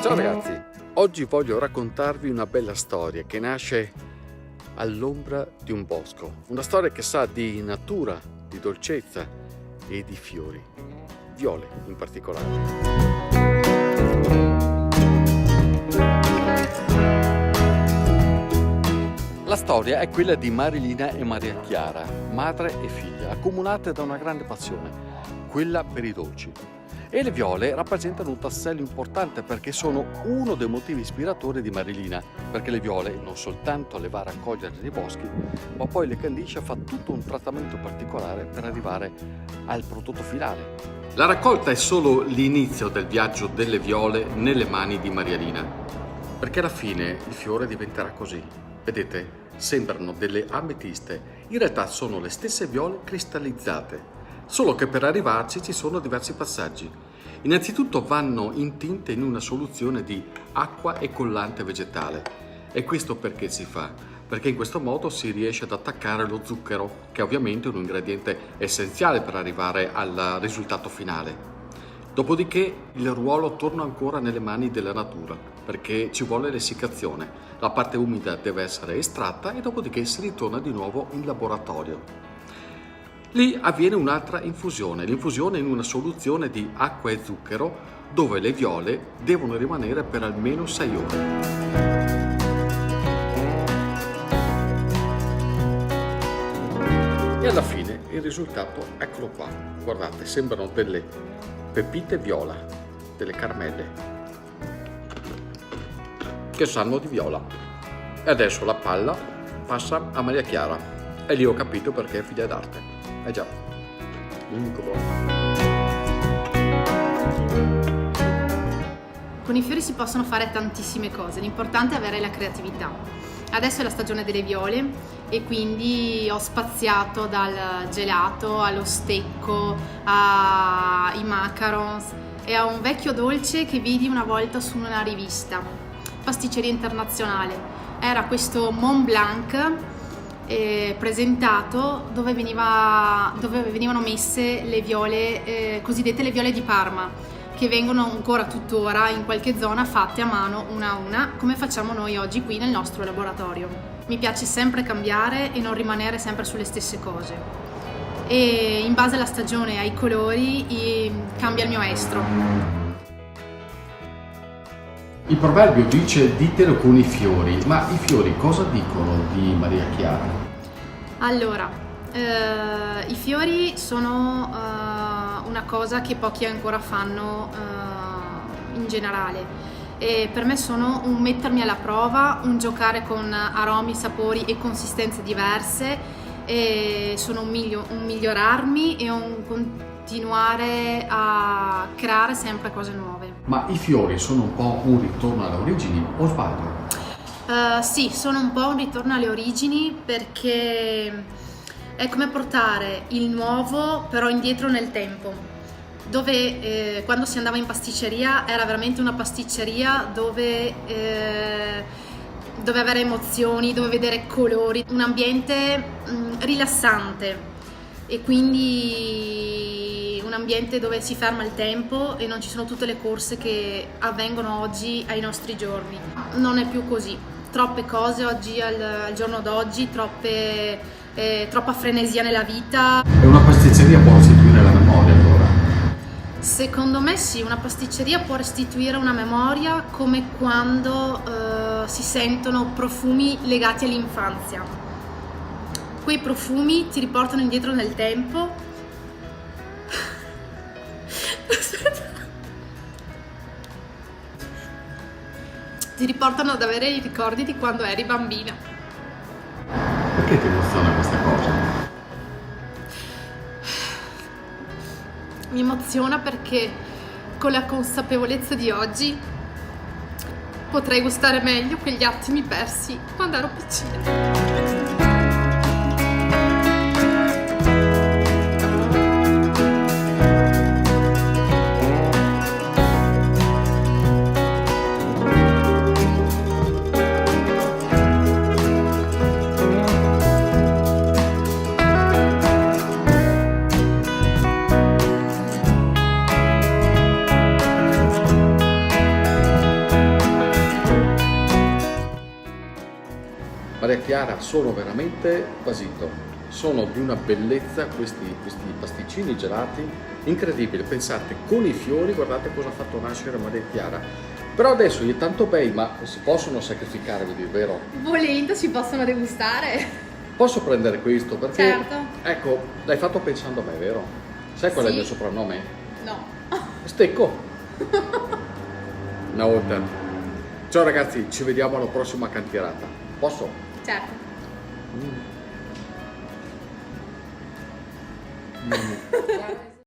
Ciao ragazzi, oggi voglio raccontarvi una bella storia che nasce all'ombra di un bosco. Una storia che sa di natura, di dolcezza e di fiori, viole in particolare. La storia è quella di Marilina e Maria Chiara, madre e figlia, accomunate da una grande passione, quella per i dolci. E le viole rappresentano un tassello importante perché sono uno dei motivi ispiratori di Marilina, perché le viole non soltanto le va a raccogliere nei boschi, ma poi le candisce e fa tutto un trattamento particolare per arrivare al prodotto finale. La raccolta è solo l'inizio del viaggio delle viole nelle mani di Marilina, perché alla fine il fiore diventerà così. Vedete, sembrano delle ametiste, in realtà sono le stesse viole cristallizzate. Solo che per arrivarci ci sono diversi passaggi. Innanzitutto vanno intinte in una soluzione di acqua e collante vegetale. E questo perché si fa? Perché in questo modo si riesce ad attaccare lo zucchero, che è ovviamente un ingrediente essenziale per arrivare al risultato finale. Dopodiché il ruolo torna ancora nelle mani della natura, perché ci vuole l'essiccazione. La parte umida deve essere estratta e dopodiché si ritorna di nuovo in laboratorio. Lì avviene un'altra infusione, l'infusione in una soluzione di acqua e zucchero dove le viole devono rimanere per almeno 6 ore. E alla fine il risultato eccolo qua, guardate, sembrano delle pepite viola, delle caramelle che sanno di viola. E adesso la palla passa a Maria Chiara e lì ho capito perché è figlia d'arte. Già, incubo. Con i fiori si possono fare tantissime cose, l'importante è avere la creatività. Adesso è la stagione delle viole e quindi ho spaziato dal gelato allo stecco, ai macarons e a un vecchio dolce che vidi una volta su una rivista, Pasticceria Internazionale. Era questo Mont Blanc presentato dove venivano messe le viole, cosiddette le viole di Parma, che vengono ancora tuttora in qualche zona fatte a mano una a una, come facciamo noi oggi qui nel nostro laboratorio. Mi piace sempre cambiare e non rimanere sempre sulle stesse cose, e in base alla stagione e ai colori cambia il mio estro. Il proverbio dice ditelo con i fiori, ma i fiori cosa dicono di Maria Chiara? Allora, i fiori sono una cosa che pochi ancora fanno in generale e per me sono un mettermi alla prova, un giocare con aromi, sapori e consistenze diverse, e sono un migliorarmi e un continuare a creare sempre cose nuove. Ma i fiori sono un po' un ritorno alle origini, o sbaglio? Sì, sono un po' un ritorno alle origini perché è come portare il nuovo però indietro nel tempo, dove quando si andava in pasticceria era veramente una pasticceria dove avere emozioni, dove vedere colori, un ambiente rilassante e quindi un ambiente dove si ferma il tempo e non ci sono tutte le corse che avvengono oggi ai nostri giorni. Non è più così, troppe cose oggi al giorno d'oggi, troppa frenesia nella vita. E una pasticceria può restituire la memoria allora? Secondo me sì, una pasticceria può restituire una memoria come quando si sentono profumi legati all'infanzia. Quei profumi ti riportano indietro nel tempo. Ti riportano ad avere i ricordi di quando eri bambina. Perché ti emoziona questa cosa? Mi emoziona perché con la consapevolezza di oggi potrei gustare meglio quegli attimi persi quando ero piccina. Chiara, sono veramente basito. Sono di una bellezza questi pasticcini gelati, incredibile. Pensate, con i fiori, guardate cosa ha fatto nascere Maria Chiara. Però adesso gli è tanto bei, ma si possono sacrificare, vi dico, vero? Volendo si possono degustare. Posso prendere questo? Perché, Certo. ecco, l'hai fatto pensando a me, vero? Sai qual è il Sì. mio soprannome? No. Stecco. Una volta. Ciao ragazzi, ci vediamo alla prossima cantierata. Posso? Certo. Mm.